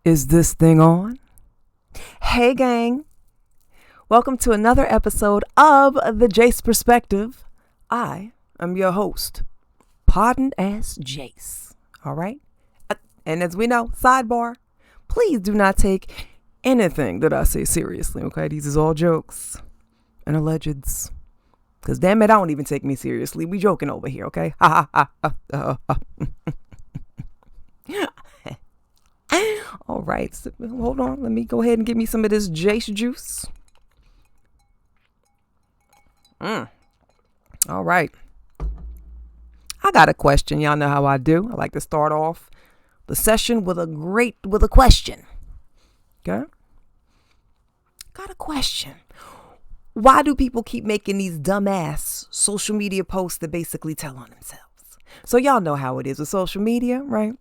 Is this thing on? Hey, gang. Welcome to another episode of The Jace Perspective. I am your host, Pardon as Jace. All right? And as we know, sidebar, please do not take anything that I say seriously, okay? These is all jokes and allegeds. Because damn it, I don't even take me seriously. We joking over here, okay? Ha ha ha ha. All right, so, hold on. Let me go ahead and give me some of this Jace juice. All right. I got a question. Y'all know how I do. I like to start off the session with a question. Okay? Got a question. Why do people keep making these dumbass social media posts that basically tell on themselves? So y'all know how it is with social media, right?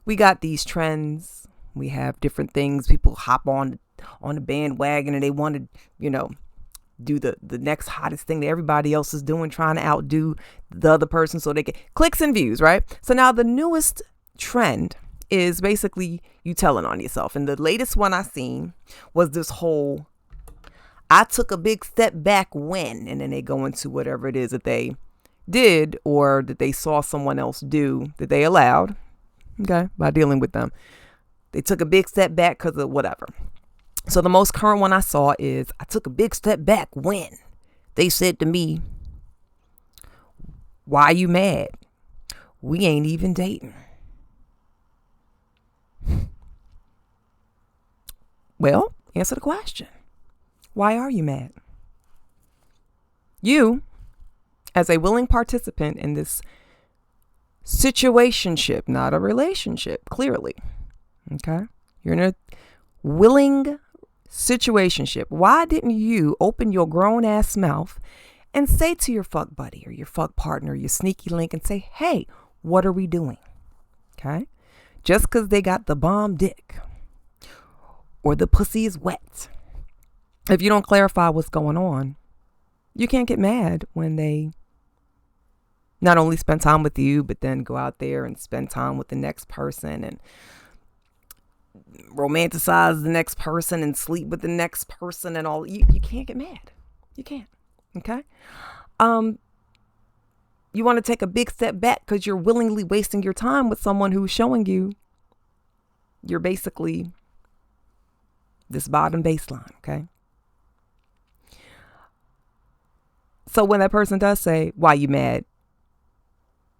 We got these trends. We have different things. People hop on the bandwagon and they want to, do the next hottest thing that everybody else is doing, trying to outdo the other person so they get clicks and views, right? So now the newest trend is basically you telling on yourself. And the latest one I seen was this whole, I took a big step back when, and then they go into whatever it is that they did or that they saw someone else do that they allowed, okay, by dealing with them. They took a big step back because of whatever. So the most current one I saw is, I took a big step back when they said to me, why are you mad? We ain't even dating. Well, answer the question. Why are you mad? You, as a willing participant in this situationship, not a relationship, clearly. Okay? You're in a willing situationship. Why didn't you open your grown ass mouth and say to your fuck buddy or your fuck partner, your sneaky link, and say, hey, what are we doing? Okay? Just because they got the bomb dick or the pussy is wet. If you don't clarify what's going on, you can't get mad when they not only spend time with you, but then go out there and spend time with the next person and romanticize the next person and sleep with the next person and all. You can't get mad. You can't. Okay? You want to take a big step back because you're willingly wasting your time with someone who's showing you you're basically this bottom baseline. Okay? So when that person does say, why you mad?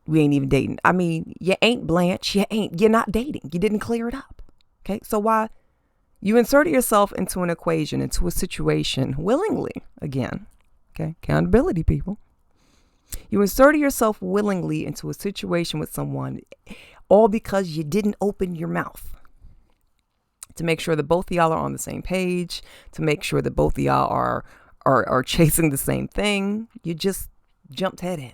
We ain't even dating. I mean, you ain't Blanche. You're not dating. You didn't clear it up. Okay, so why you inserted yourself into an equation, into a situation willingly, again, okay, accountability, people. You inserted yourself willingly into a situation with someone, all because you didn't open your mouth to make sure that both of y'all are on the same page, to make sure that both of y'all are chasing the same thing. You just jumped head in.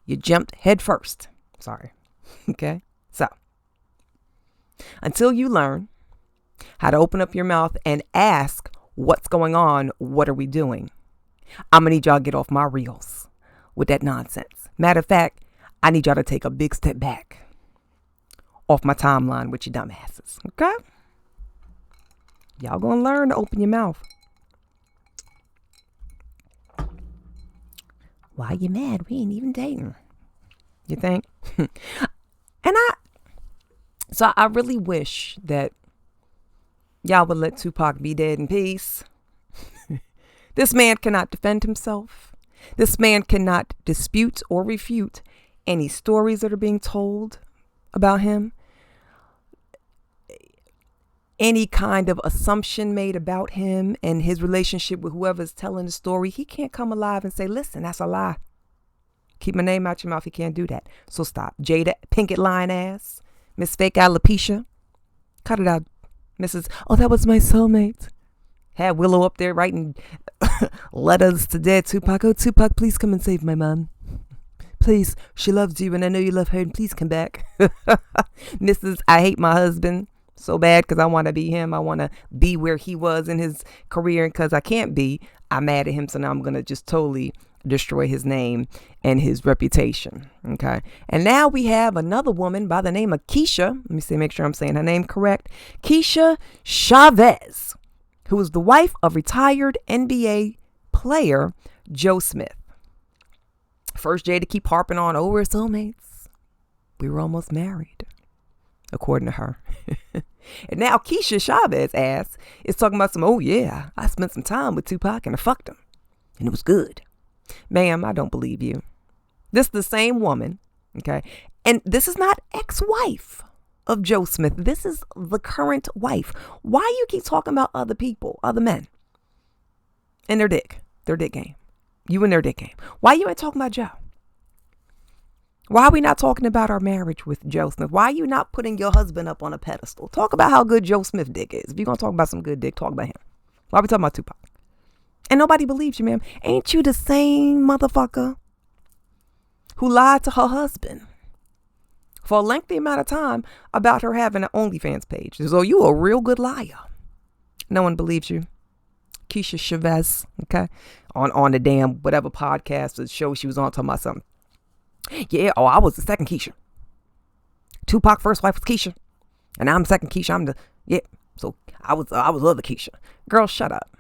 You jumped head first. Sorry. Okay, so until you learn how to open up your mouth and ask what's going on, what are we doing, I'm going to need y'all to get off my reels with that nonsense. Matter of fact, I need y'all to take a big step back off my timeline with your dumb asses. Okay? Y'all going to learn to open your mouth. Why you mad? We ain't even dating. You think? So I really wish that y'all would let Tupac be dead in peace. This man cannot defend himself. This man cannot dispute or refute any stories that are being told about him. Any kind of assumption made about him and his relationship with whoever's telling the story. He can't come alive and say, listen, that's a lie. Keep my name out your mouth. He can't do that. So stop. Jada Pinkett line ass. Miss Fake Alopecia. Cut it out. Mrs. Oh, that was my soulmate. Had Willow up there writing letters to dead Tupac. Oh, Tupac, please come and save my mom. Please, she loves you and I know you love her and please come back. Mrs. I hate my husband so bad because I want to be him. I want to be where he was in his career, and because I can't be, I'm mad at him. So now I'm going to just totally destroy his name and his reputation. Okay. And now we have another woman by the name of Keisha. Let me see, make sure I'm saying her name correct. Keisha Chavez, who is the wife of retired NBA player Joe Smith. First Jay to keep harping on, oh, we're soulmates. We were almost married, according to her. And now Keisha Chavez ass is talking about some, oh yeah, I spent some time with Tupac and I fucked him. And it was good. Ma'am, I don't believe you. This is the same woman, okay? And this is not ex-wife of Joe Smith. This is the current wife. Why you keep talking about other people, other men, and their dick game? You and their dick game. Why you ain't talking about Joe? Why are we not talking about our marriage with Joe Smith? Why are you not putting your husband up on a pedestal? Talk about how good Joe Smith dick is. If you're going to talk about some good dick, talk about him. Why are we talking about Tupac? And nobody believes you, ma'am. Ain't you the same motherfucker who lied to her husband for a lengthy amount of time about her having an OnlyFans page? So you a real good liar. No one believes you. Keisha Chavez, okay? On the damn whatever podcast or show she was on talking about something. Yeah, oh, I was the second Keisha. Tupac first wife was Keisha. And I'm second Keisha. So I was other Keisha. Girl, shut up.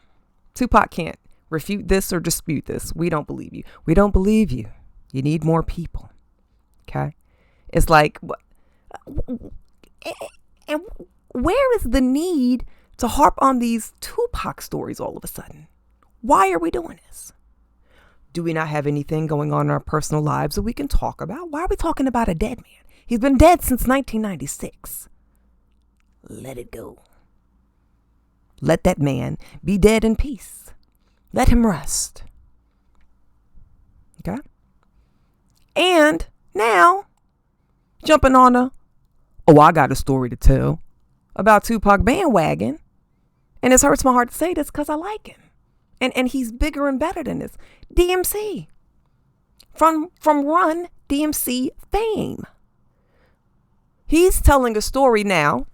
Tupac can't refute this or dispute this. We don't believe you. We don't believe you. You need more people. Okay? It's like, and where is the need to harp on these Tupac stories all of a sudden? Why are we doing this? Do we not have anything going on in our personal lives that we can talk about? Why are we talking about a dead man? He's been dead since 1996. Let it go. Let that man be dead in peace. Let him rest. Okay? And now, jumping on I got a story to tell about Tupac bandwagon. And it hurts my heart to say this because I like him. And he's bigger and better than this. DMC. From Run DMC fame. He's telling a story now.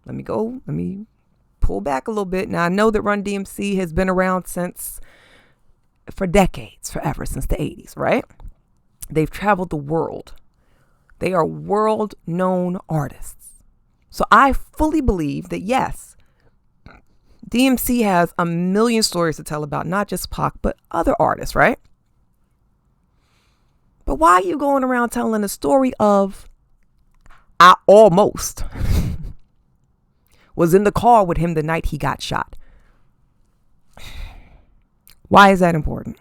Let me pull back a little bit. Now, I know that Run DMC has been around for decades, forever, since the 80s, right? They've traveled the world. They are world-known artists. So I fully believe that, yes, DMC has a million stories to tell about not just Pac, but other artists, right? But why are you going around telling the story of I almost was in the car with him the night he got shot? Why is that important?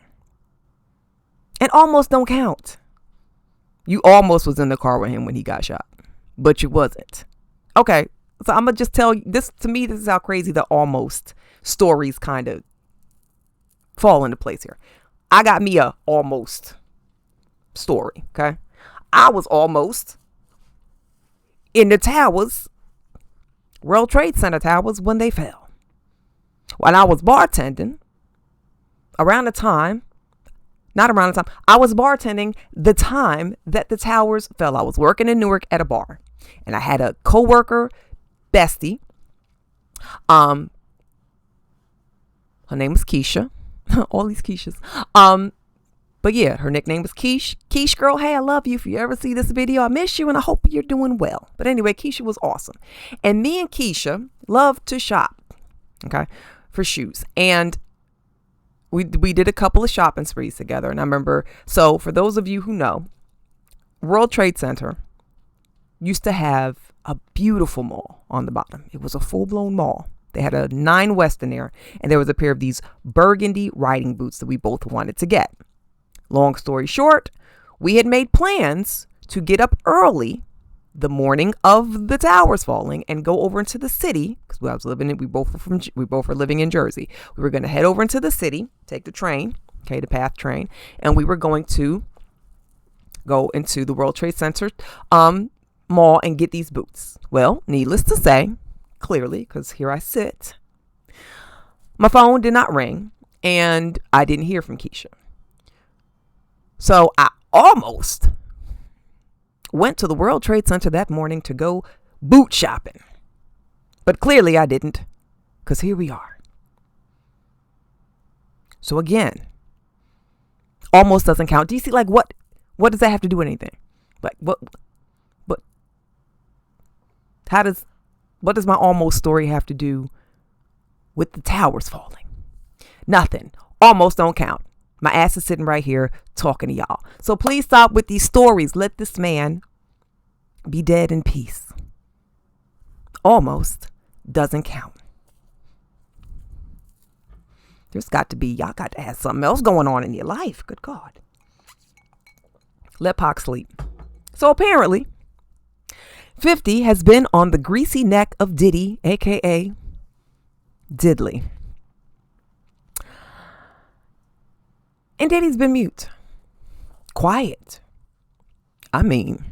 And almost don't count. You almost was in the car with him when he got shot, but you wasn't. Okay. So I'm going to just tell you this. To me, this is how crazy the almost stories kind of fall into place here. I got me a almost story. Okay. I was almost in the towers, World Trade Center towers, when they fell. When I was bartending I was bartending the time that the towers fell. I was working in Newark at a bar, and I had a coworker, bestie. Her name was Keisha. All these Keishas. But yeah, her nickname was Keish. Keish, girl, hey, I love you. If you ever see this video, I miss you and I hope you're doing well. But anyway, Keisha was awesome. And me and Keisha loved to shop, okay, for shoes. And we did a couple of shopping sprees together. And I remember, so for those of you who know, World Trade Center used to have a beautiful mall on the bottom. It was a full-blown mall. They had a 9 West in there, and there was a pair of these burgundy riding boots that we both wanted to get. Long story short, we had made plans to get up early the morning of the towers falling and go over into the city, because we both were living in Jersey. We were going to head over into the city, take the train, okay, the PATH train, and we were going to go into the World Trade Center mall and get these boots. Well, needless to say, clearly, because here I sit, my phone did not ring and I didn't hear from Keisha. So I almost went to the World Trade Center that morning to go boot shopping. But clearly I didn't, because here we are. So again, almost doesn't count. Do you see, like, what does that have to do with anything? Like, but what does my almost story have to do with the towers falling? Nothing. Almost don't count. My ass is sitting right here talking to y'all. So please stop with these stories. Let this man be dead in peace. Almost doesn't count. Y'all got to have something else going on in your life. Good God. Let Pac sleep. So apparently, 50 has been on the greasy neck of Diddy, aka Diddley. And Diddy's been mute. Quiet. I mean,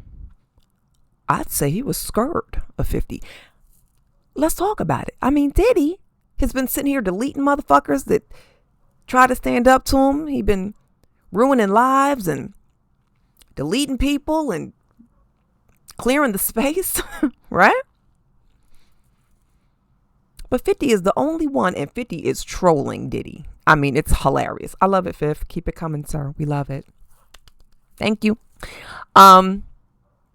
I'd say he was scared of 50. Let's talk about it. I mean, Diddy has been sitting here deleting motherfuckers that try to stand up to him. He been ruining lives and deleting people and clearing the space, right? But 50 is the only one, and 50 is trolling Diddy. I mean, it's hilarious. I love it, Fifth. Keep it coming, sir. We love it. Thank you. But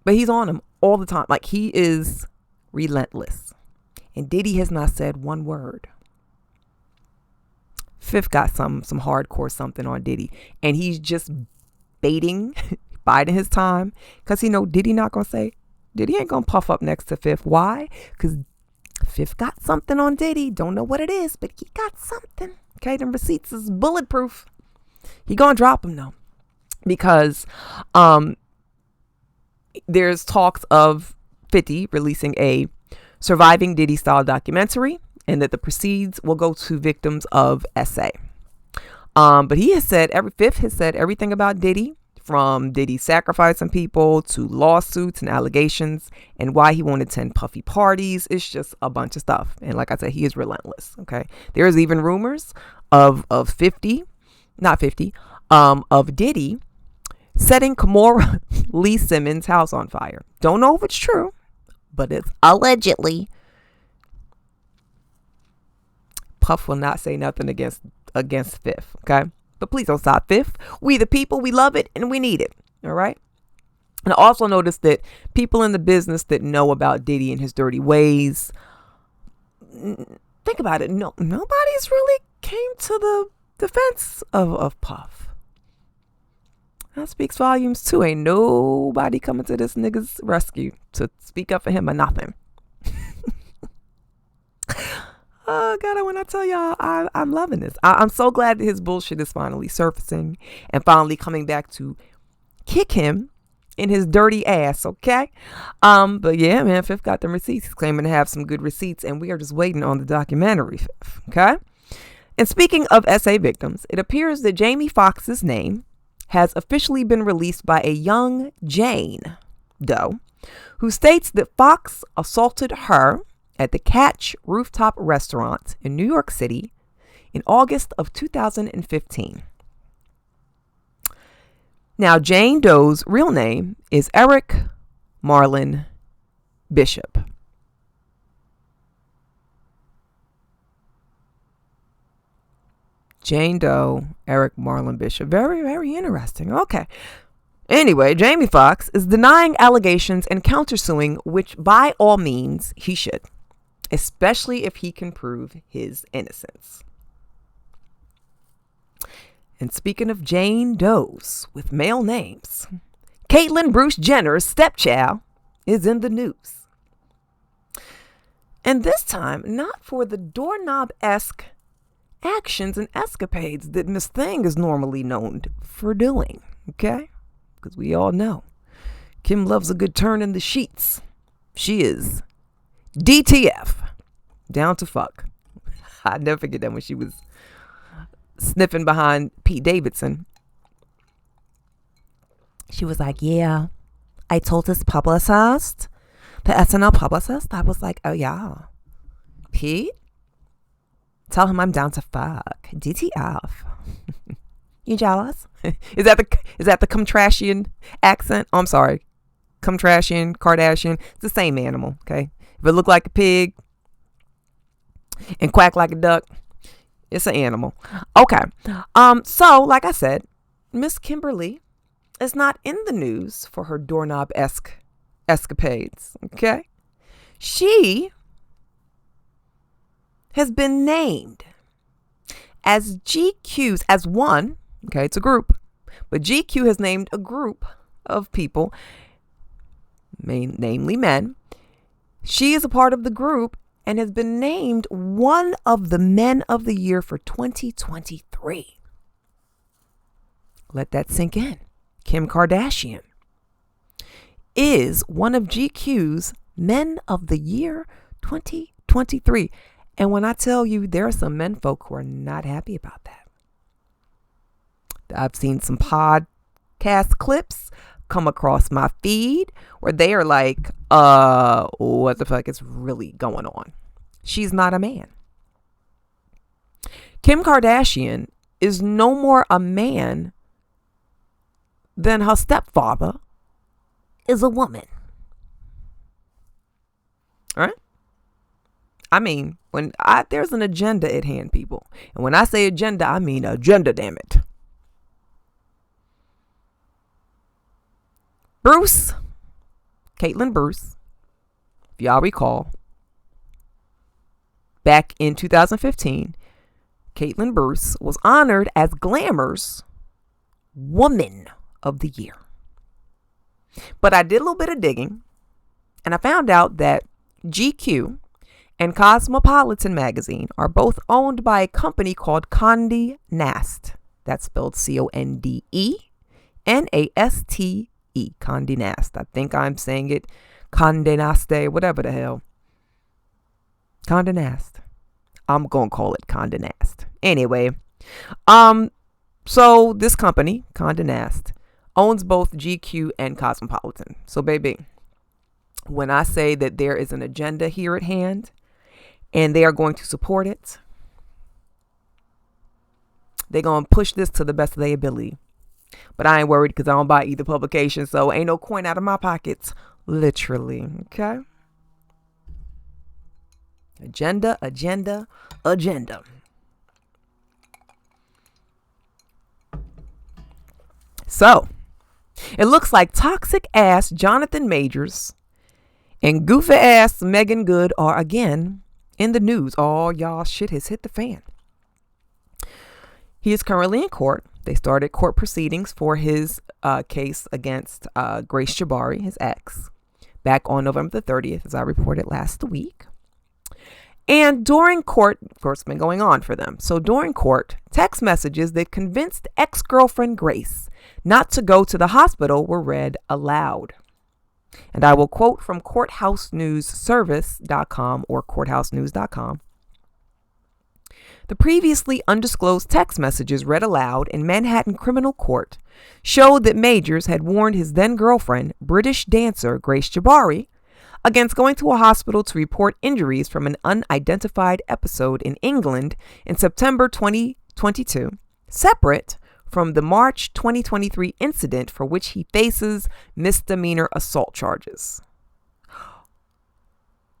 he's on him all the time. Like, he is relentless. And Diddy has not said one word. Fifth got some hardcore something on Diddy. And he's just biding his time. Because he know Diddy not going to say. Diddy ain't going to puff up next to Fifth. Why? Because Fifth got something on Diddy. Don't know what it is, but he got something. Okay, them receipts is bulletproof. He gonna drop them though. Because there's talks of 50 releasing a surviving Diddy style documentary, and that the proceeds will go to victims of SA. But he has said, Fifth has said everything about Diddy, from Diddy sacrificing people to lawsuits and allegations, and why he won't attend puffy parties. It's just a bunch of stuff. And like I said, he is relentless. Okay. There's even rumors of Diddy setting Kimora Lee Simmons' house on fire. Don't know if it's true, but it's allegedly. Puff will not say nothing against Fifth. Okay. But please don't stop, Fifth. We the people, we love it, and we need it. All right? And I also noticed that people in the business that know about Diddy and his dirty ways, think about it. No, nobody's really came to the defense of Puff. That speaks volumes too. Ain't nobody coming to this nigga's rescue to speak up for him or nothing. Oh, God, when I tell y'all, I'm loving this. I'm so glad that his bullshit is finally surfacing and finally coming back to kick him in his dirty ass, okay? But yeah, man, Fifth got them receipts. He's claiming to have some good receipts, and we are just waiting on the documentary, Fifth, okay? And speaking of SA victims, it appears that Jamie Foxx's name has officially been released by a young Jane Doe, who states that Fox assaulted her at the Catch Rooftop Restaurant in New York City in August of 2015. Now, Jane Doe's real name is Eric Marlon Bishop. Jane Doe, Eric Marlon Bishop. Very, very interesting. Okay. Anyway, Jamie Foxx is denying allegations and countersuing, which by all means he should, especially if he can prove his innocence. And speaking of Jane Does with male names, Caitlyn Bruce Jenner's stepchild is in the news. And this time, not for the doorknob-esque actions and escapades that Miss Thing is normally known for doing, okay? Because we all know Kim loves a good turn in the sheets. She is DTF, down to fuck. I'll never forget that when she was sniffing behind Pete Davidson. She was like, yeah, I told his publicist, the SNL publicist, I was like, oh yeah, Pete, tell him I'm down to fuck. DTF. You jealous? Is that the Kumtrashian accent? Oh, I'm sorry. Kumtrashian, Kardashian. It's the same animal, okay? If it look like a pig and quack like a duck, it's an animal. Okay. So, like I said, Miss Kimberly is not in the news for her doorknob-esque escapades, okay? She has been named as GQ's, as one, okay, it's a group, but GQ has named a group of people, namely men. She is a part of the group and has been named one of the Men of the Year for 2023. Let that sink in. Kim Kardashian is one of GQ's Men of the Year 2023. And when I tell you, there are some men folk who are not happy about that. I've seen some podcast clips come across my feed where they are like, what the fuck is really going on? She's not a man. Kim Kardashian is no more a man than her stepfather is a woman. All right? I mean, there's an agenda at hand, people. And when I say agenda, I mean agenda, damn it. Caitlin Bruce, if y'all recall, back in 2015, Caitlin Bruce was honored as Glamour's Woman of the Year. But I did a little bit of digging, and I found out that GQ and Cosmopolitan magazine are both owned by a company called Condé Nast. That's spelled CONDENASTE. Condé Nast. I think I'm saying it Condé Nast, whatever the hell. Condé Nast. I'm going to call it Condé Nast. Anyway, so this company, Condé Nast, owns both GQ and Cosmopolitan. So baby, when I say that there is an agenda here at hand and they are going to support it, they're going to push this to the best of their ability. But I ain't worried because I don't buy either publication, so ain't no coin out of my pockets, literally, okay? Agenda. So, it looks like toxic ass Jonathan Majors and goofy ass Megan Good are again in the news. Oh, y'all, shit has hit the fan. He is currently in court. They started court proceedings for his case against Grace Jabari, his ex, back on November the 30th, as I reported last week. And during court, of course, it's been going on for them. So during court, text messages that convinced ex-girlfriend Grace not to go to the hospital were read aloud. And I will quote from courthousenewsservice.com or courthousenews.com. The previously undisclosed text messages read aloud in Manhattan criminal court showed that Majors had warned his then-girlfriend, British dancer Grace Jabari, against going to a hospital to report injuries from an unidentified episode in England in September 2022, separate from the March 2023 incident for which he faces misdemeanor assault charges.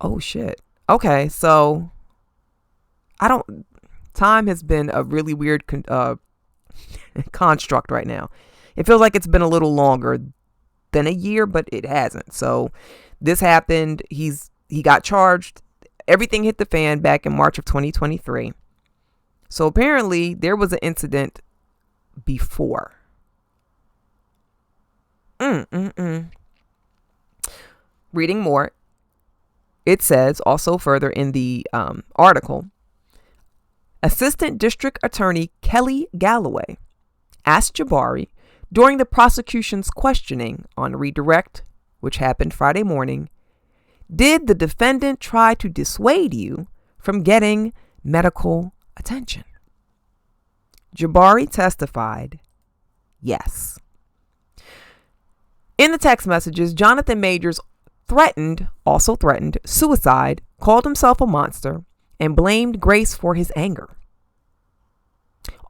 Oh, shit. Okay, so time has been a really weird construct right now. It feels like it's been a little longer than a year, but it hasn't. So this happened. He got charged. Everything hit the fan back in March of 2023. So apparently there was an incident before. Reading more, it says also further in the article, Assistant District Attorney Kelly Galloway asked Jabari during the prosecution's questioning on redirect, which happened Friday morning, did the defendant try to dissuade you from getting medical attention? Jabari testified, yes. In the text messages, Jonathan Majors also threatened suicide, called himself a monster, and blamed Grace for his anger.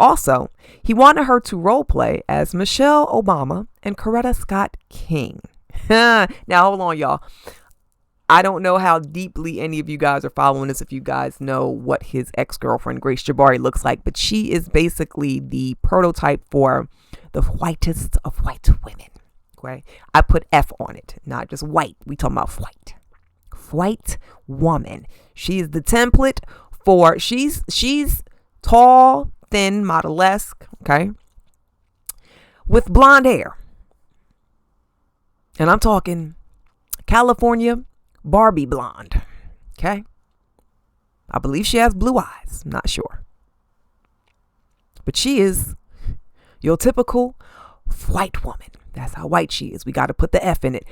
Also, he wanted her to role play as Michelle Obama and Coretta Scott King. Now, hold on, y'all. I don't know how deeply any of you guys are following this, if you guys know what his ex-girlfriend Grace Jabari looks like, but she is basically the prototype for the whitest of white women. Okay, I put F on it, not just white. We talking about white woman. She is the template for she's tall, thin, model-esque, okay, with blonde hair, and I'm talking California Barbie blonde. Okay, I believe she has blue eyes. I'm not sure, but she is your typical white woman. That's how white she is. We got to put the F in it.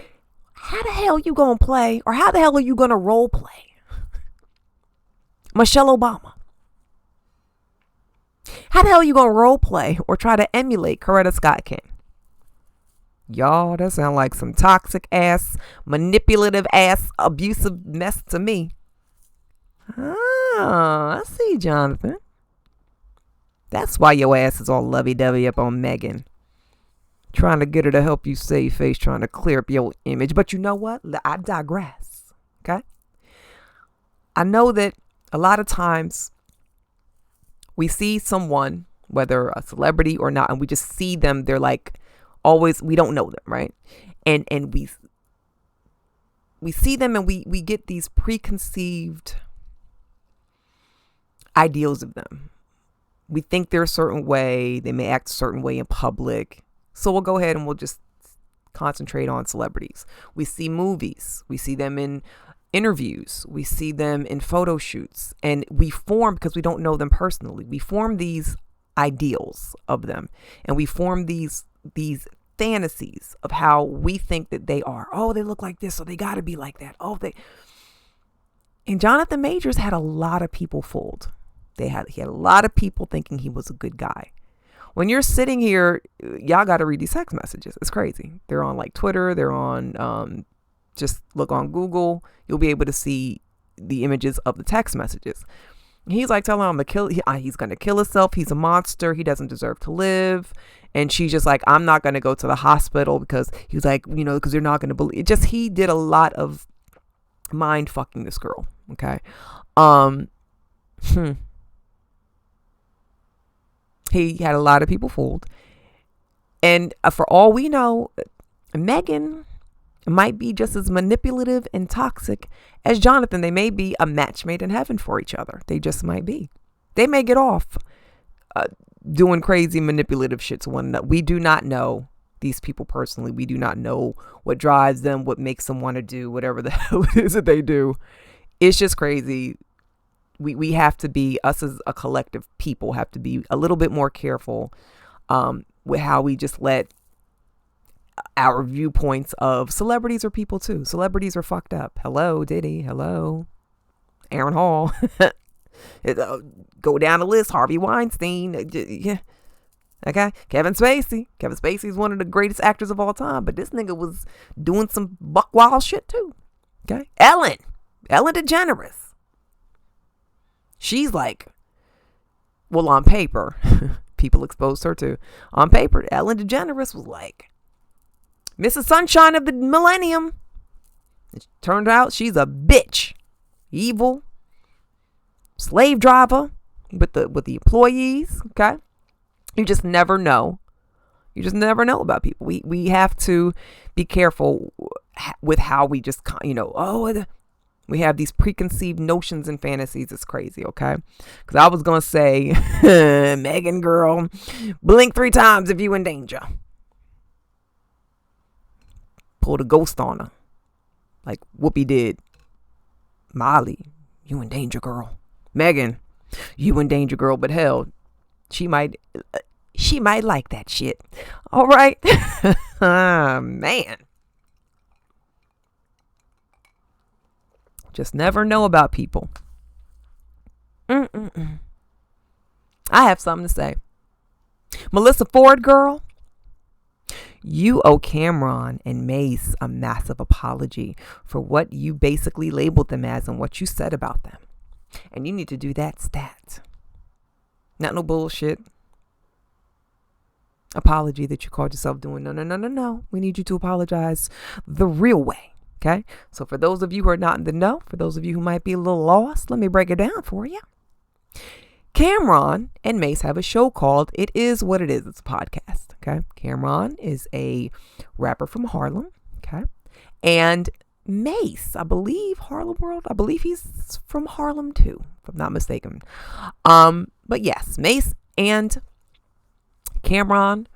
How the hell you gonna play, or how the hell are you gonna role play Michelle Obama? How the hell are you gonna role play or try to emulate Coretta Scott King? Y'all, that sound like some toxic ass, manipulative ass, abusive mess to me. Oh, I see, Jonathan. That's why your ass is all lovey-dovey up on Megan. Trying to get her to help you save face, trying to clear up your image. But you know what? I digress. Okay? I know that a lot of times we see someone, whether a celebrity or not, and we just see them, they're like always, we don't know them, right? And we see them and we get these preconceived ideals of them. We think they're a certain way. They may act a certain way in public. So we'll go ahead and we'll just concentrate on celebrities. We see movies. We see them in interviews. We see them in photo shoots. And we form, because we don't know them personally, we form these ideals of them. And we form these fantasies of how we think that they are. Oh, they look like this, so they got to be like that. And Jonathan Majors had a lot of people fooled. He had a lot of people thinking he was a good guy. When you're sitting here, y'all got to read these text messages. It's crazy. They're on like Twitter. They're on, just look on Google. You'll be able to see the images of the text messages. He's like telling him he's going to kill himself. He's a monster. He doesn't deserve to live. And she's just like, I'm not going to go to the hospital, because he was like, because you're not going to believe. He did a lot of mind fucking this girl. Okay. He had a lot of people fooled. And for all we know, Megan might be just as manipulative and toxic as Jonathan. They may be a match made in heaven for each other. They just might be. They may get off doing crazy manipulative shit to one another. We do not know these people personally. We do not know what drives them, what makes them want to do whatever the hell it is that they do. It's just crazy. We have to be, us as a collective people have to be a little bit more careful with how we just let our viewpoints of celebrities or people too. Celebrities are fucked up. Hello, Diddy. Hello, Aaron Hall. Go down the list. Harvey Weinstein. Yeah. Okay. Kevin Spacey. Kevin Spacey is one of the greatest actors of all time, but this nigga was doing some buck wild shit too. Okay. Ellen DeGeneres. She's like, well, on paper, people exposed her to. On paper, Ellen DeGeneres was like Mrs. Sunshine of the Millennium. It turned out she's a bitch, evil, slave driver with the employees. Okay, you just never know. You just never know about people. We have to be careful with how we just we have these preconceived notions and fantasies. It's crazy, okay? Because I was going to say, Megan girl, blink 3 times if you in danger. Pulled a ghost on her. Like Whoopi did. Molly, you in danger, girl. Megan, you in danger, girl. But hell, she might like that shit. All right? Man. Just never know about people. I have something to say. Melissa Ford, girl, you owe Cameron and Mace a massive apology for what you basically labeled them as and what you said about them. And you need to do that stat. Not no bullshit apology that you called yourself doing. No. We need you to apologize the real way. Okay. So for those of you who are not in the know, for those of you who might be a little lost, let me break it down for you. Cam'ron and Mase have a show called It Is What It Is. It's a podcast. Okay. Cam'ron is a rapper from Harlem. Okay. And Mase, I believe Harlem World. I believe he's from Harlem too, if I'm not mistaken. But yes, Mase and Cam'ron,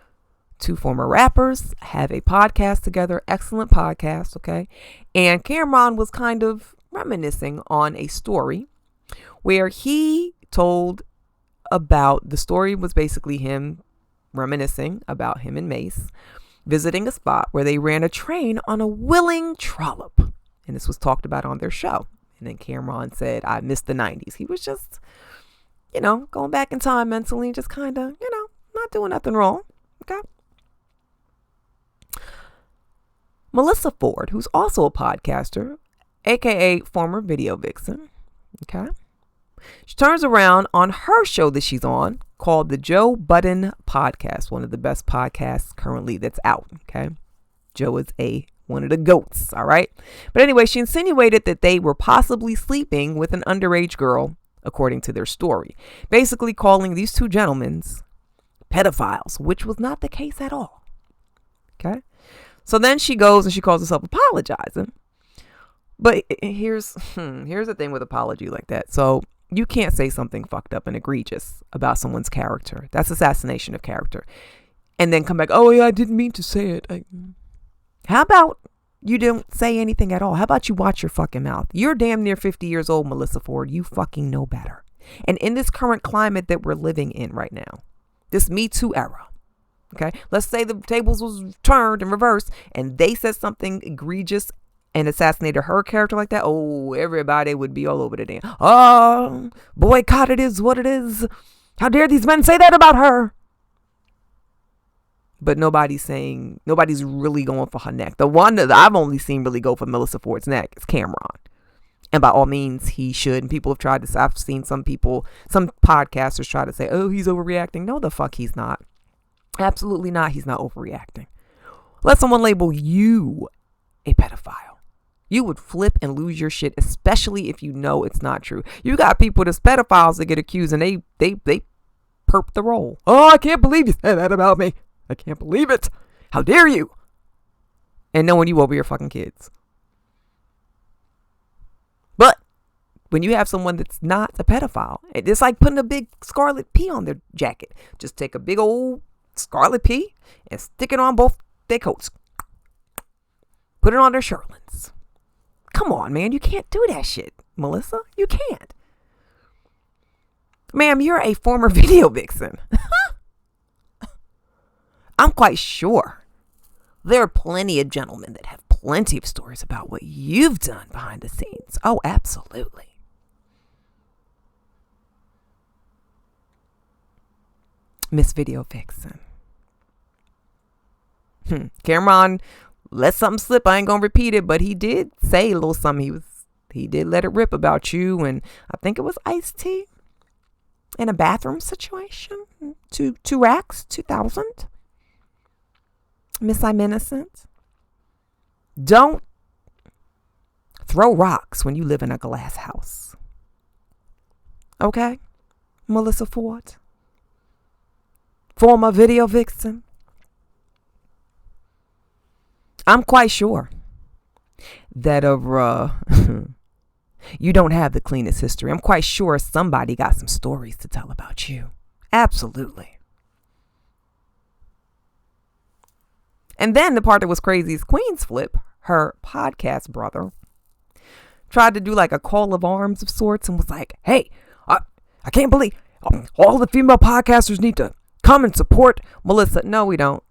two former rappers, have a podcast together. Excellent podcast. Okay. And Cam'ron was kind of reminiscing on a story where he told about, the story was basically him reminiscing about him and Mase visiting a spot where they ran a train on a willing trollop. And this was talked about on their show. And then Cam'ron said, I miss the 90s. He was just, going back in time mentally, just kind of, not doing nothing wrong. Okay. Melissa Ford, who's also a podcaster, aka former video vixen. Okay. She turns around on her show that she's on called the Joe Budden Podcast, one of the best podcasts currently that's out. Okay. Joe is one of the goats. All right. But anyway, she insinuated that they were possibly sleeping with an underage girl, according to their story, basically calling these two gentlemen pedophiles, which was not the case at all. Okay. So then she goes and she calls herself apologizing. But here's the thing with apology like that. So you can't say something fucked up and egregious about someone's character. That's assassination of character. And then come back, oh yeah, I didn't mean to say it. How about you don't say anything at all? How about you watch your fucking mouth? You're damn near 50 years old, Melissa Ford. You fucking know better. And in this current climate that we're living in right now, this Me Too era, okay, let's say the tables was turned and reversed and they said something egregious and assassinated her character like that, oh, everybody would be all over the damn. Oh, boycott, it is what it is. How dare these men say that about her? But nobody's really going for her neck. The one that I've only seen really go for Melissa Ford's neck is Cam'ron. And by all means, he should. And people have tried to, I've seen some podcasters try to say, oh, he's overreacting. No, the fuck he's not. Absolutely not. He's not overreacting. Let someone label you a pedophile. You would flip and lose your shit, especially if you know it's not true. You got people that's pedophiles that get accused and they perp the roll. Oh, I can't believe you said that about me. I can't believe it. How dare you? And knowing you over your fucking kids. But when you have someone that's not a pedophile, it's like putting a big scarlet P on their jacket. Just take a big old scarlet P and stick it on both their coats. Put it on their shirtlets. Come on, man. You can't do that shit, Melissa. You can't. Ma'am, you're a former video vixen. I'm quite sure there are plenty of gentlemen that have plenty of stories about what you've done behind the scenes. Oh, absolutely. Miss Video Vixen. Cam'ron let something slip. I ain't gonna repeat it, but he did say a little something. He did let it rip about you, and I think it was Ice-T in a bathroom situation. Two racks, 2,000. Miss I'm Innocent. Don't throw rocks when you live in a glass house. Okay, Melissa Ford, former video vixen. I'm quite sure that you don't have the cleanest history. I'm quite sure somebody got some stories to tell about you. Absolutely. And then the part that was crazy is Queen's Flip, her podcast brother, tried to do like a call of arms of sorts and was like, hey, I can't believe all the female podcasters need to come and support Melissa. No, we don't.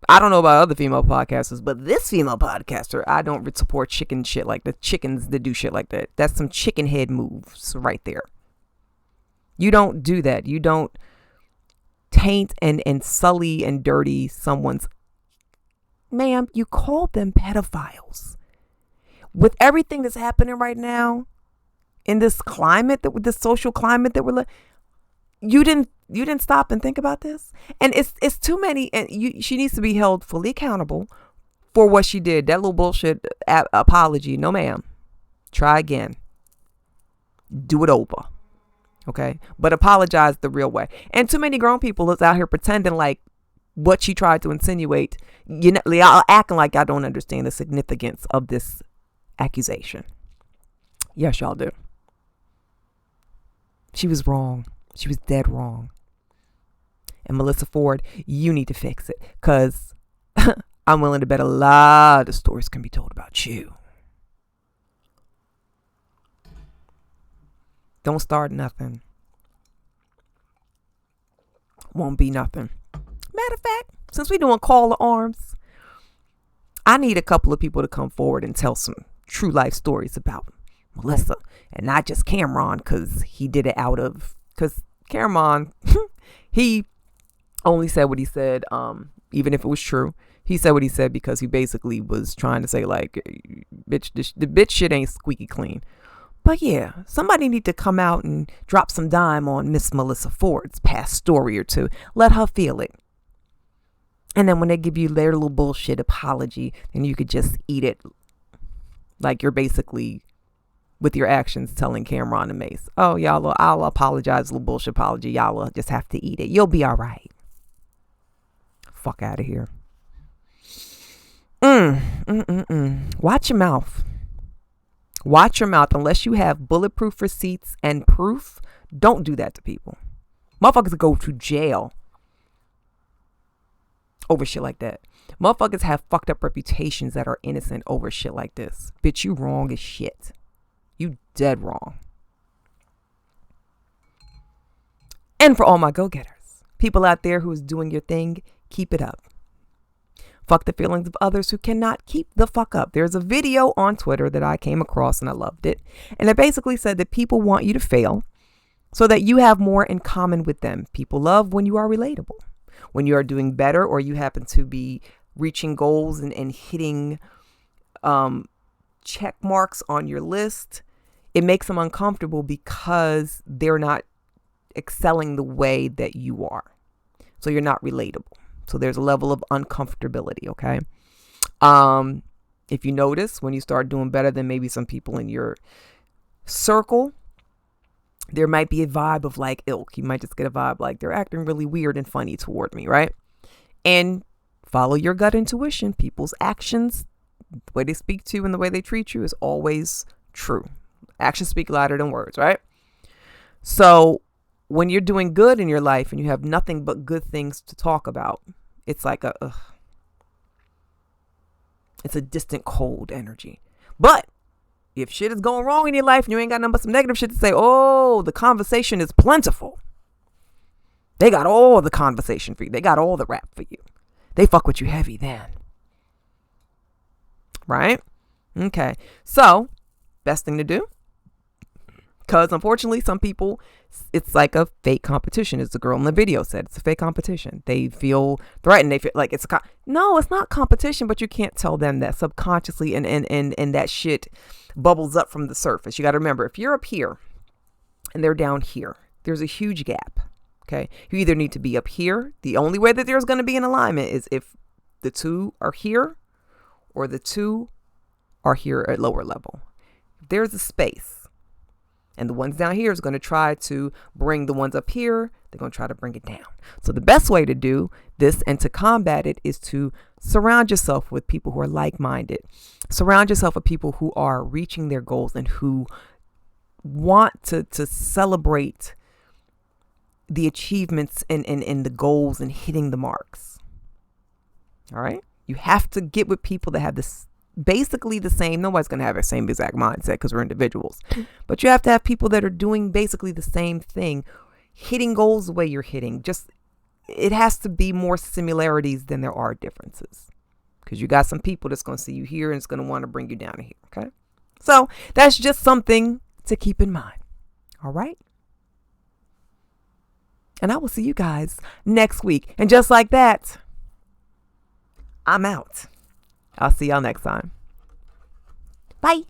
I don't know about other female podcasters, but this female podcaster, I don't support chicken shit like the chickens that do shit like that. That's some chicken head moves right there. You don't do that. You don't taint and sully and dirty someone's. Ma'am, you called them pedophiles. With everything that's happening right now in this climate, this social climate that we're living, you didn't stop and think about this. And it's too many. And she needs to be held fully accountable for what she did. That little bullshit apology. No, ma'am. Try again. Do it over. Okay? But apologize the real way. And too many grown people is out here pretending like what she tried to insinuate. Y'all acting like I don't understand the significance of this accusation. Yes, y'all do. She was wrong. She was dead wrong. And Melissa Ford, you need to fix it. Because I'm willing to bet a lot of stories can be told about you. Don't start nothing. Won't be nothing. Matter of fact, since we're doing call to arms, I need a couple of people to come forward and tell some true life stories about Melissa. And not just Cameron, because he did it because Cameron, he only said what he said, even if it was true. He said what he said because he basically was trying to say, like, bitch, the bitch shit ain't squeaky clean. But yeah, somebody need to come out and drop some dime on Miss Melissa Ford's past story or two. Let her feel it. And then when they give you their little bullshit apology, then you could just eat it like you're basically, with your actions, telling Cameron and Mace, oh, y'all, I'll apologize, little bullshit apology. Y'all will just have to eat it. You'll be all right. Fuck out of here. Watch your mouth. Watch your mouth. Unless you have bulletproof receipts and proof, don't do that to people. Motherfuckers go to jail over shit like that. Motherfuckers have fucked up reputations that are innocent over shit like this. Bitch, you wrong as shit. You dead wrong. And for all my go-getters, people out there who's doing your thing, keep it up. Fuck the feelings of others who cannot keep the fuck up. There's a video on Twitter that I came across and I loved it. And it basically said that people want you to fail so that you have more in common with them. People love when you are relatable. When you are doing better or you happen to be reaching goals and hitting check marks on your list, it makes them uncomfortable because they're not excelling the way that you are. So you're not relatable. So there's a level of uncomfortability, okay? If you notice, when you start doing better than maybe some people in your circle, there might be a vibe of like ilk. You might just get a vibe like they're acting really weird and funny toward me, right? And follow your gut intuition. People's actions, the way they speak to you and the way they treat you is always true. Actions speak louder than words, right? So when you're doing good in your life and you have nothing but good things to talk about, it's like it's a distant, cold energy. But if shit is going wrong in your life and you ain't got nothing but some negative shit to say, oh, the conversation is plentiful. They got all the conversation for you. They got all the rap for you. They fuck with you heavy then. Right? Okay. So, best thing to do. Because unfortunately, some people, it's like a fake competition. As the girl in the video said, it's a fake competition. They feel threatened. They feel like it's no, it's not competition, but you can't tell them that subconsciously and that shit bubbles up from the surface. You got to remember, if you're up here and they're down here, there's a huge gap. Okay. You either need to be up here. The only way that there's going to be an alignment is if the two are here or the two are here at lower level. There's a space. And the ones down here is going to try to bring the ones up here. They're going to try to bring it down. So the best way to do this and to combat it is to surround yourself with people who are like-minded. Surround yourself with people who are reaching their goals and who want to celebrate the achievements and the goals and hitting the marks. All right? You have to get with people that have this basically the same. Nobody's going to have the same exact mindset because we're individuals. But you have to have people that are doing basically the same thing, hitting goals the way you're hitting. Just, it has to be more similarities than there are differences. Because you got some people that's going to see you here and it's going to want to bring you down to here. Okay? So that's just something to keep in mind. All right? And I will see you guys next week. And just like that, I'm out. I'll see y'all next time. Bye.